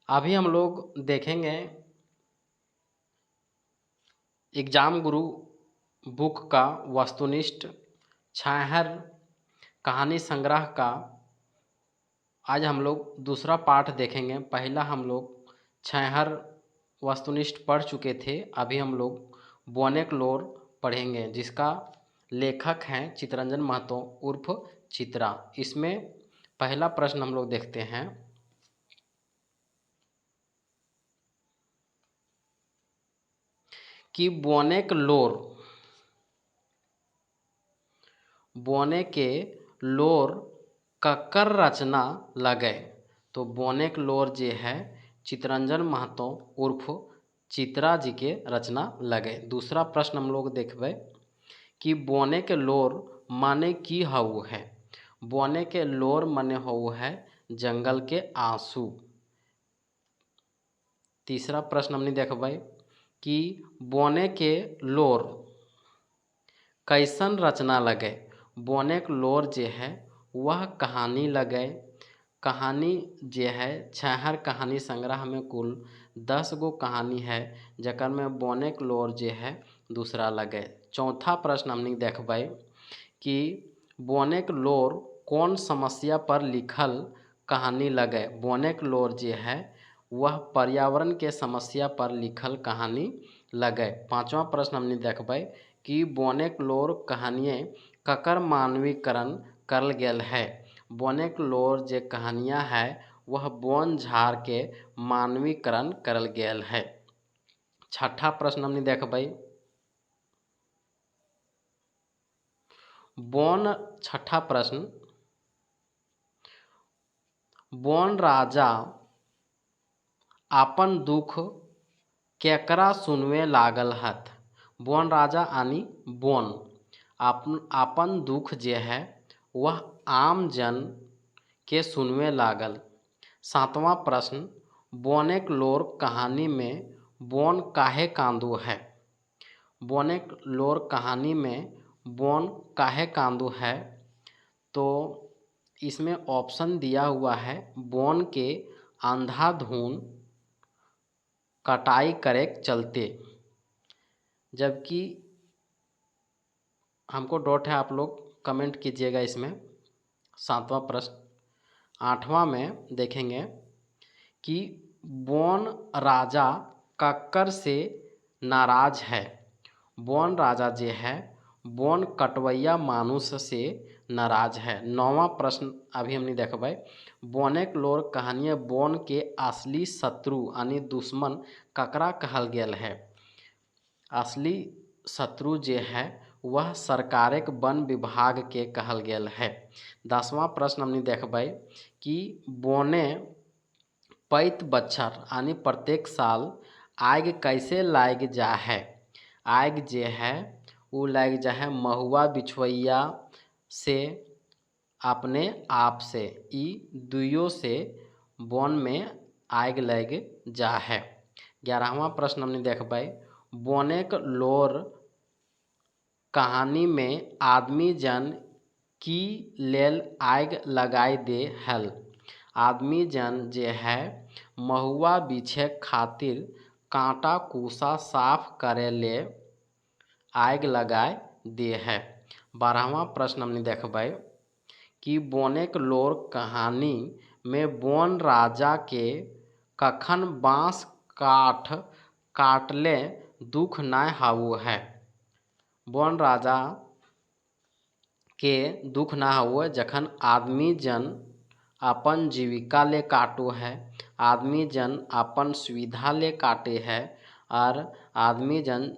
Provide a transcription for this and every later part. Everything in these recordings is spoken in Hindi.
अभी हम लोग देखेंगे एग्जाम गुरु बुक का वस्तुनिष्ठ छायाहर कहानी संग्रह का आज हम लोग दूसरा पाठ देखेंगे। पहला हम लोग छायाहर वस्तुनिष्ठ पढ़ चुके थे। अभी हम लोग बोनेकलोर पढ़ेंगे, जिसका लेखक हैं चितरंजन महतो उर्फ चित्रा। इसमें पहला प्रश्न हम लोग देखते हैं कि बोने के लोर कक्कर रचना लगे। तो बोने के लोर जे है चितरंजन महतो उर्फ चित्रा जी के रचना लगे। दूसरा प्रश्न हम लोग देखबे कि बोने के लोर माने की हऊ है। बोने के लोर माने हऊ है जंगल के आंसू। तीसरा प्रश्न हमने देखबे कि बोने के लोर कैसन रचना लगे। बोने के लोर जे है वह कहानी लगे। कहानी जे है छायाहर कहानी संग्रह में कुल 10 गो कहानी है, जकर में बोने के लोर जे है दूसरा लगे। चौथा प्रश्न हमने देखबे कि बोने के लोर कौन समस्या पर लिखल कहानी लगे। बोने के लोर जे है वह पर्यावरण के समस्या पर लिखल कहानी लगे। पांचवा प्रश्न हमने देखबे कि बोने के लोर कहानियाँ ककर मानवीकरण करल गेल है। बोने के लोर जे कहानियाँ है वह बोन झाड़ के मानवीकरण करल गेल है। छठा प्रश्न हमने देखबे छठा प्रश्न बोन राजा आपन दुख केकरा सुनवे लागल हथ। बोन राजा यानी बोन आपन दुख जे है वह आम जन के सुनवे लागल। सातवां प्रश्न बोने के लोर कहानी में बोन काहे कांदू है। बोने के लोर कहानी में बोन काहे कांदू है, तो इसमें ऑप्शन दिया हुआ है बोन के अंधाधुन कटाई करे चलते, जबकि हमको डाउट है, आप लोग कमेंट कीजिएगा इसमें। सातवां प्रश्न आठवां में देखेंगे कि बोन राजा कक्कर से नाराज है। बोन राजा जे है बोन कटवैया मानुष से नाराज है। नौवां प्रश्न अभी हमने देखबे बोने के लोर कहानियाँ बोन के असली शत्रु यानी दुश्मन ककरा कहल गेल है। असली शत्रु जे है वह सरकारक वन विभाग के कहल गेल है। 10वां प्रश्न हमने देखबे कि बोने पैत बच्छर यानी प्रत्येक साल आग कैसे लाग जा है। आग जे है वो लाग जा है महुआ बिछवैया से अपने आप से, ई दुइयों से बोन में आग लग जा है। 11वां प्रश्न हमने देखबे बोने के लोर कहानी में आदमी जन की लेल आग लगाई दे हल। आदमी जन जे है महुआ बिछे खातिर कांटा कूसा साफ करे ले आग लगाए दे है। 12वां प्रश्न हमने देखबे कि बोने के लोर कहानी में बोन राजा के कखन बाँस काठ काटले दुख नाय हाउ है। बोन राजा के दुख ना हुए जखन आदमी जन अपन जीविका ले काटो है, आदमी जन अपन सुविधा ले काटे है, और आदमी जन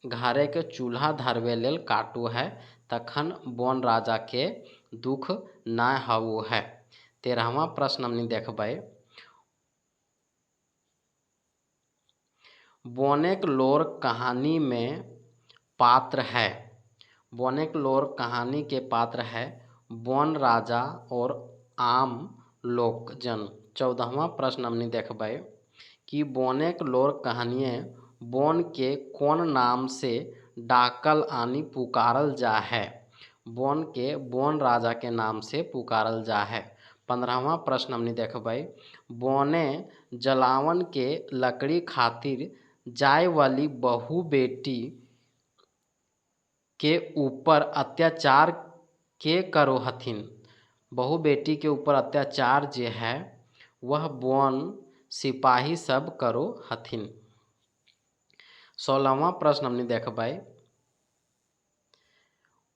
घरे के चूल्हा धरवे लेल काटो है, तखन बोन राजा के दुख ना हाउ है। 13वां प्रश्न हमने देखबे बोने के लोर कहानी में पात्र है। बोने के लोर कहानी के पात्र है बोन राजा और आम लोकजन। 14वां प्रश्न हमने देखबे कि बोने के लोर कहानियाँ बोन के कौन नाम से डाकल आनी पुकारल जा है। बोन के बोन राजा के नाम से पुकारल जा है। 15वां प्रश्न हमने देखबै बोने जलावन के लकड़ी खातिर जाय वाली बहु बेटी के ऊपर अत्याचार के करो हथिन। बहु बेटी के ऊपर अत्याचार जे है वह बन सिपाही सब करो हथिन। 16वां प्रश्न हमने देखबै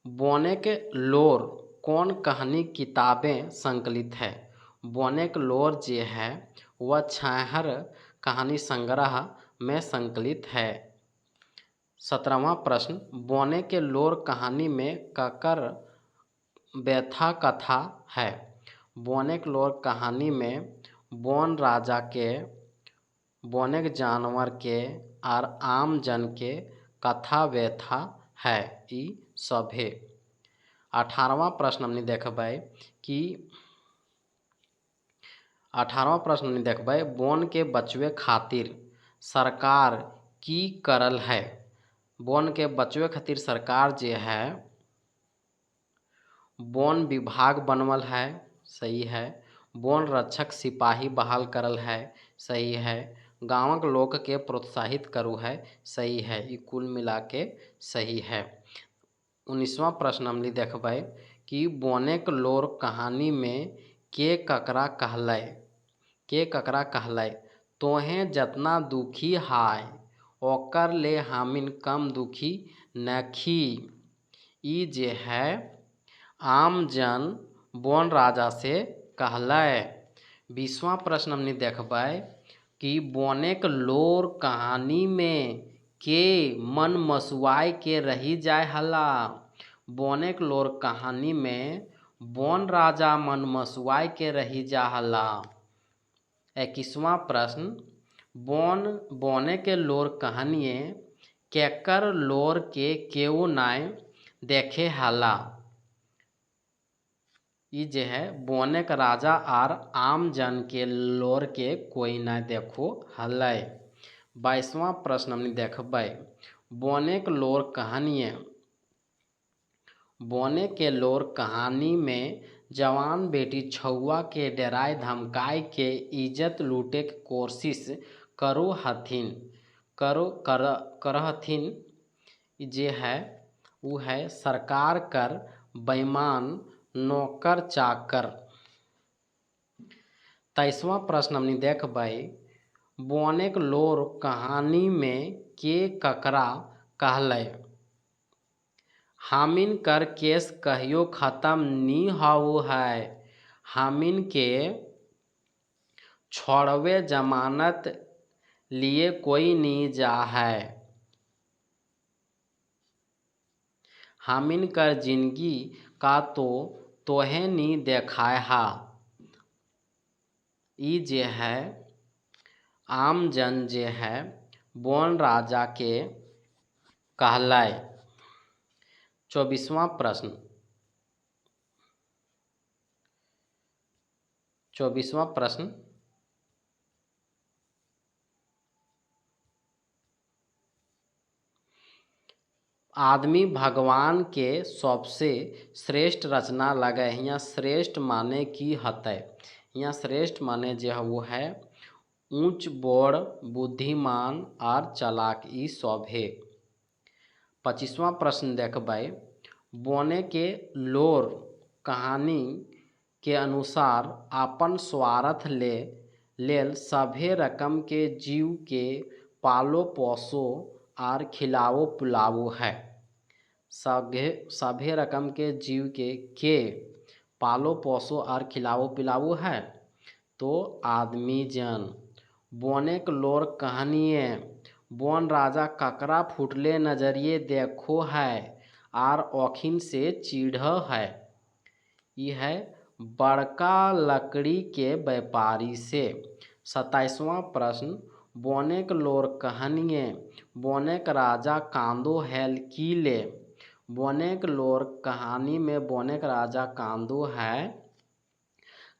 बोने के लोर कौन कहानी किताबें संकलित है। बोने के लोर जे है वह छाहर कहानी संग्रह में संकलित है। 17वां प्रश्न बोने के लोर कहानी में ककर व्यथा कथा है। बोने के लोर कहानी में बोन राजा के, बोने के जानवर के और आम जन के कथा व्यथा है ई सभे। 18वां प्रश्न हमने देखबै कि 18वां प्रश्न हमने देखबै बोन के बचवे खातिर सरकार की करल है। बोन के बचवे खातिर सरकार जे है बोन विभाग बनवल है, सही है। बोन रक्षक सिपाही बहाल करल है, सही है। गांवक लोग के प्रोत्साहित करू है, सही है। ये कुल मिला के सही है। 19वां प्रश्न हमने देखबै कि बोने के लोर कहानी में के ककरा कहलै। के ककरा कहलै तोहें जतना दुखी हाय ओकर ले हामिन कम दुखी नखी। ई जे है आम जन बोन राजा से कहलै। 20वां प्रश्न हमने देखबै कि बोने के लोर कहानी में के मन मसुआई के रही जाय हला। बोने के लोर कहानी में बोन राजा मन मसुआई के रही जा हला। 21वां प्रश्न बोने के लोर कहानी केकर लोर के केहू नाय देखे हला। ई जे है बोने के राजा आर आम जन के लोर के कोई ना देखो हलै। 22वां प्रश्न हमने देखबै बोने के लोर कहानी बोने के लोर कहानी में जवान बेटी छुआ के डराय धमकाय के इज्जत लूटे के कोशिश करो हथिन करहथिन। जे है वो है सरकार कर बेईमान नौकर चाकर। 23वां प्रश्न हमने देखबै बोने के लोर कहानी में के ककरा कहलै। हामिन कर केस कहियो खत्म नी हाउ है। हामिन के छोड़वे जमानत लिए कोई नी जा है। हामिन कर जिंदगी का तो तोहे नी देखाय हा। ई जे है आम जन जे है बोन राजा के कहलै। 24वां प्रश्न 24वां प्रश्न आदमी भगवान के सबसे श्रेष्ठ रचना लगे। यहाँ श्रेष्ठ माने की हतै। यहाँ श्रेष्ठ माने जो है वो है ऊंच बड़ बुद्धिमान और चालाक ई सब है। 25वां प्रश्न देखबै बोने के लोर कहानी के अनुसार अपन स्वार्थ लेल सभे रकम के जीव के पालो पोसो और खिलाओ पिलाओ है। सभे रकम के जीव के पालो पोसो और खिलाओ पिलाओ है तो आदमी जन। बोने के लोर कहानी बोन राजा ककरा फुटले नजरिए देखो है और औखिन से चिढ़ है। यह है बड़का लकड़ी के व्यापारी से। 27वां प्रश्न बोने के लोर कहानी बोने के राजा कांदो हैल कीले। बोने के लोर कहानी में बोने के राजा कांदो है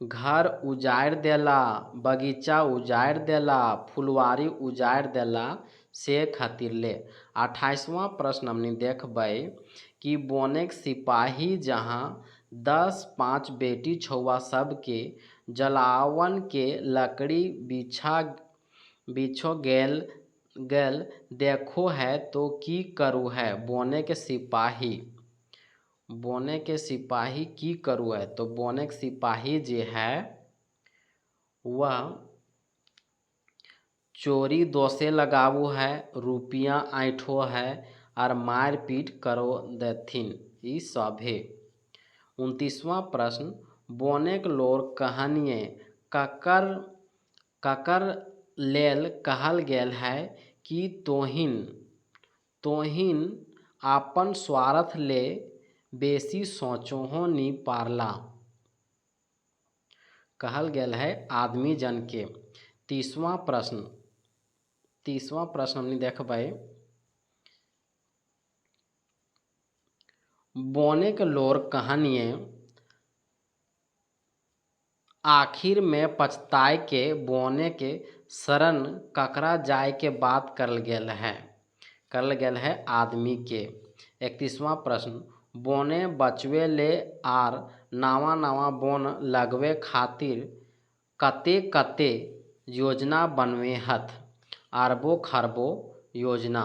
घर उजाड़ देला, बगीचा उजाड़ देला, फुलवारी उजाड़ देला से खातिर ले। 28वां प्रश्न हमने देखबै कि बोने के सिपाही जहाँ 10 5 बेटी छौआ सबके जलावन के लकड़ी बिछो गेल गेल देखो है तो की करू है बोने के सिपाही। बोने के सिपाही की करू है तो बोने के सिपाही जे है वह चोरी दोषे लगाबू है, रुपया ऐंठो है और मार पीट करो देथिन ई सभे। 29वां प्रश्न बोनेक लोर कहानिए ककर ककर लेल कहल गेल है कि तोहिन आपन स्वार्थ ले बेसी सोचोहो नी पारला। कहल गेल है आदमी जन के। 30वां प्रश्न हमने देखबै बोने के लोर कहानिए आखिर में पछताए के बोने के शरण ककरा जाय के बात करल गेल है आदमी के। 31वां प्रश्न बोने बचवे ले आर नवा बोन लगवे खातिर कते योजना बनवे हथ अरबों खरबों योजना।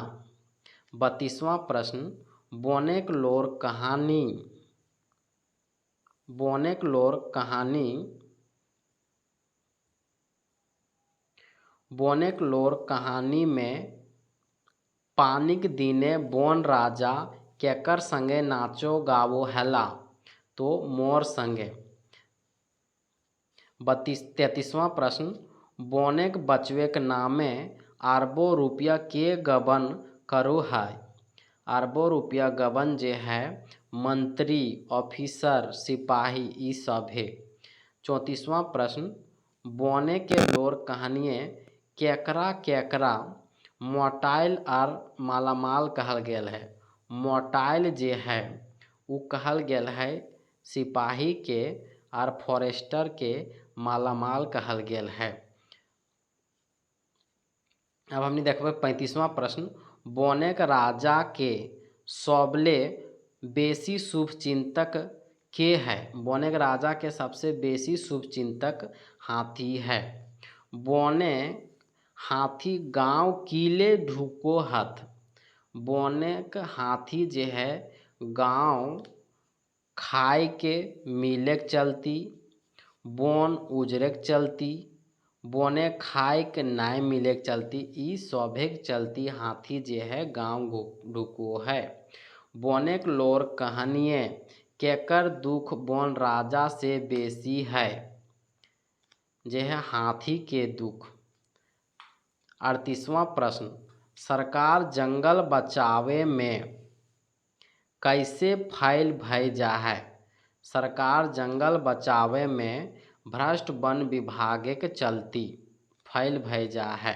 32वां प्रश्न बोनेक लोर कहानी में पानिक दिने बोन राजा केकर संगे नाचो गावो हैला तो मोर संगे। 33वां प्रश्न बोनेक बचवे के नामे अरबों रुपया के गबन करो है। अरबों रुपया गबन जे है मंत्री ऑफिसर सिपाही ई सब है। 34वां प्रश्न बोने के लोर कहानिए केकरा मोटाइल और मालामाल कहल गेल है। मोटाइल जे है उ कहल गेल है सिपाही के और फॉरेस्टर के मालामाल कहल गेल है। अब हमने देखबे 35वां प्रश्न बोनेक राजा के सबले बेसी शुभचिंतक के है। बोनेक राजा के सबसे बेसी शुभचिंतक हाथी है। बोने हाथी गांव किले ढुको हथ। बोनेक हाथी जे है गांव खाए के मिलेक चलती, बोन उजरेक चलती, बोने खाए के नाय मिलेक चलती ई सभेक चलती हाथी जे है गांव ढुको है। बोनेक लोर कहानिए केकर दुख बोन राजा से बेसी है जे है हाथी के दुख। 38वां प्रश्न सरकार जंगल बचावे में कैसे फैल भय जा है। सरकार जंगल बचावे में भ्रष्ट वन विभाग के चलती फैल भय जा है।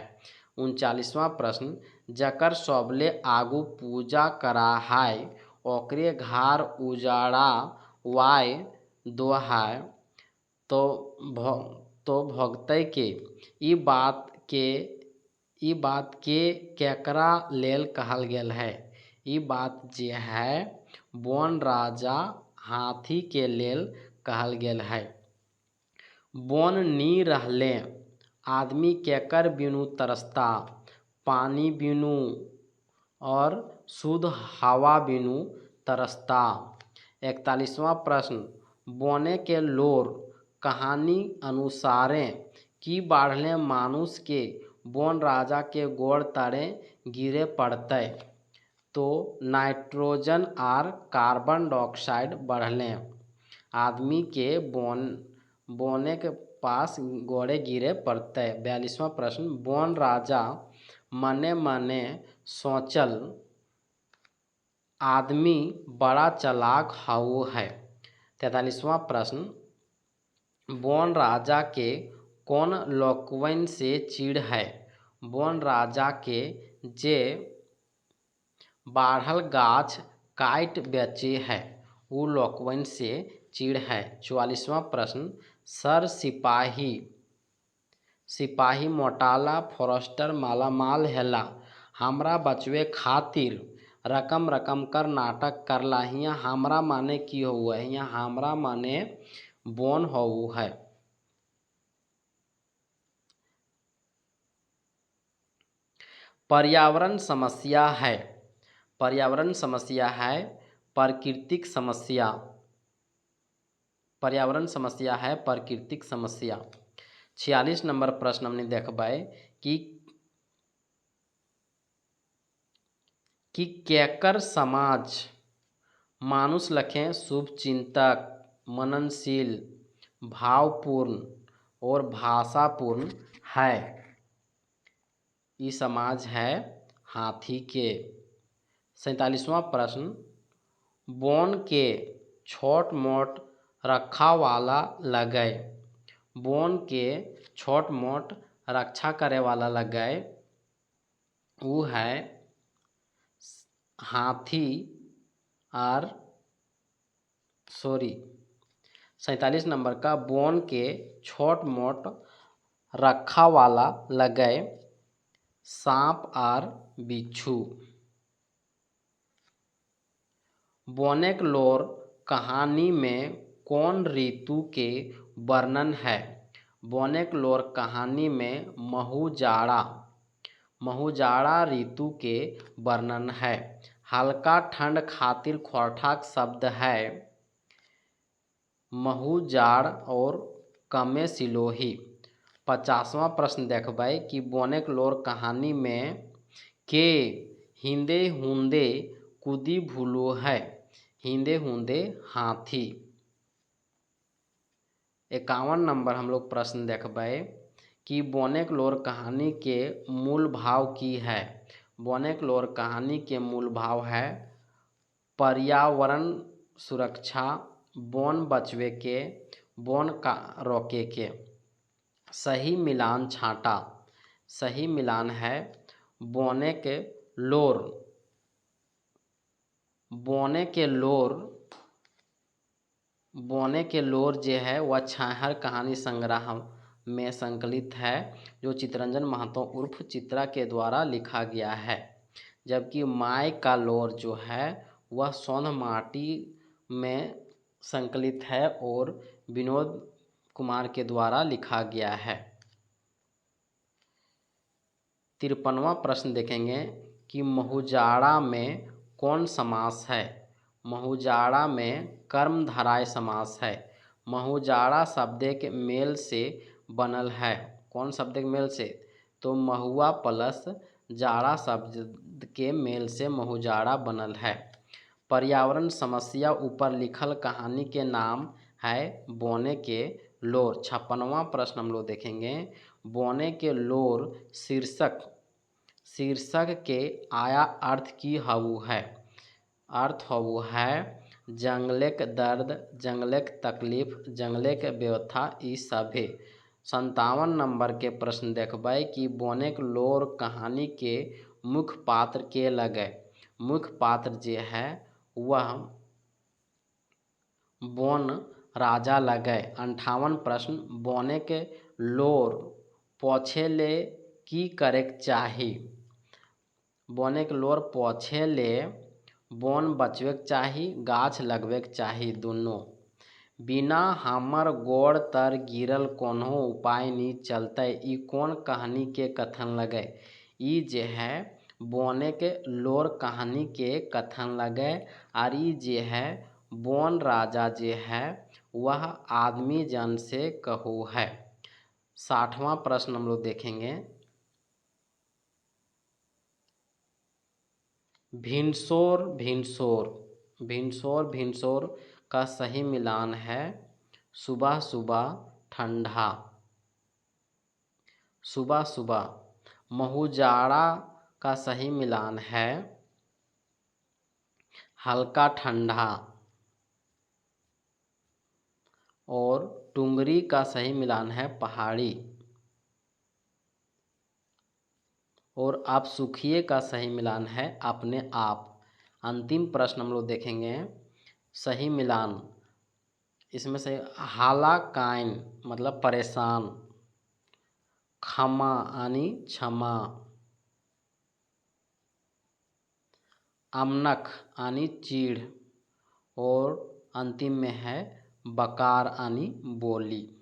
39वां प्रश्न जकर सबले आगू पूजा करा है ओकरे घर उजाड़ा वाय दो है तो भोगतै के ई बात के केकरा लेल कहल गेल है। ई बात जे है बोन राजा हाथी के लेल कहल गेल है। बोन नी रहले आदमी केकर बिनु तरसता पानी बिनु और शुद्ध हवा बिनु तरसता। 41वां प्रश्न बोने के लोर कहानी अनुसारे की बाढ़ले मानुष के बोन राजा के गोड़ तरे गिरे पड़ते तो नाइट्रोजन और कार्बन डाइऑक्साइड बढ़ले आदमी के बोने के पास गोड़े गिरे पड़ते। 42वां प्रश्न बोन राजा मने मने सोचल आदमी बड़ा चालाक हाउ है। 43वां प्रश्न बोन राजा के कौन लोकवन से चिढ़ है। बोन राजा के जे बाढ़ल गाछ काट बेचे है उ लोकवन से चिढ़ है। 44वां प्रश्न सर सिपाही मोटाला फॉरेस्टर मालामाल हैला हमरा बचवे खातिर रकम रकम कर नाटक करला। हियाँ हमरा माने की हुआ है? यहाँ हमरा माने बोन हो है। पर्यावरण समस्या है। पर्यावरण समस्या है प्राकृतिक समस्या। पर्यावरण समस्या है प्राकृतिक समस्या। 46 नंबर प्रश्न हमने देखबै कि केकर समाज मानुष लखें शुभचिंतक, मननशील, भावपूर्ण और भाषापूर्ण है। ये समाज है हाथी के। 47वां प्रश्न, बोन के छोट मोट रखा वाला लगे। बोन के छोट मोट रक्षा करे वाला लगे वो है हाथी और 47 नंबर का बोन के छोट मोट रखा वाला लगे सांप और बिच्छू। बोनेक लोर कहानी में कौन ऋतु के वर्णन है? बोनेक लोर कहानी में महूजाड़ा ऋतु के वर्णन है। हल्का ठंड खातिर खोरठाक शब्द है महूजाड़ और कमे सिलोही। 50वां प्रश्न देखबै कि बोनेक लोर कहानी में के हिंदे हुंदे कूदी भूलो है। हिंदे हुंदे हाथी। 51 नंबर हम लोग प्रश्न देखबै कि बोनेक लोर कहानी के मूल भाव की है? बोनेक लोर कहानी के मूल भाव है पर्यावरण सुरक्षा, बोन बचवे के, बोन का रोके के। सही मिलान छांटा। सही मिलान है बोनेक लोर जो है वह छाहर कहानी संग्रह में संकलित है जो चितरंजन महतो उर्फ चित्रा के द्वारा लिखा गया है। जबकि माय का लोर जो है वह सौंध माटी में संकलित है और विनोद कुमार के द्वारा लिखा गया है। 53वां प्रश्न देखेंगे कि महूजाड़ा में कौन समास है? महूजाड़ा में कर्मधारय समास है। महूजाड़ा शब्द के मेल से बनल है। कौन शब्द के मेल से? तो महुआ प्लस जाड़ा शब्द के मेल से महूजाड़ा बनल है। पर्यावरण समस्या ऊपर लिखल कहानी के नाम है बोने के लोर। 56वां प्रश्न हम लोग देखेंगे बोने के लोर शीर्षक के आया अर्थ की हवु है? अर्थ हवु है जंगलेक दर्द, जंगलेक तकलीफ, जंगलेक व्यथा ई सभे। 57 नंबर के प्रश्न देखबै कि बोनेक लोर कहानी के मुख्य पात्र के लगे। मुख्य पात्र जे है वह बोन राजा लगे। 58 प्रश्न बोनेक लोर पोछे ले की करेक चाही? बोनेक लोर पोछे ले बोन बचवेक चाही, गाछ लगवेक चाही दोनों। बिना हमर गोड़ तर गिरल कोनो उपाय नी चलते ई कौन कहानी के कथन लगे? ई जे है बोनेक लोर कहानी के कथन लगे। और ई जे है बोन राजा जे है वह आदमी जन से कहो है। 60वां प्रश्न हम लोग देखेंगे भिनसोर का सही मिलान है सुबह सुबह ठंडा। सुबह सुबह महूजाड़ा का सही मिलान है हल्का ठंडा। और टुंगरी का सही मिलान है पहाड़ी। और आप सुखिए का सही मिलान है अपने आप। अंतिम प्रश्न हम लोग देखेंगे सही मिलान। इसमें से हालाकाइन मतलब परेशान, क्षमा यानी क्षमा, अमनख यानी चीड़ और अंतिम में है बकार यानी बोली।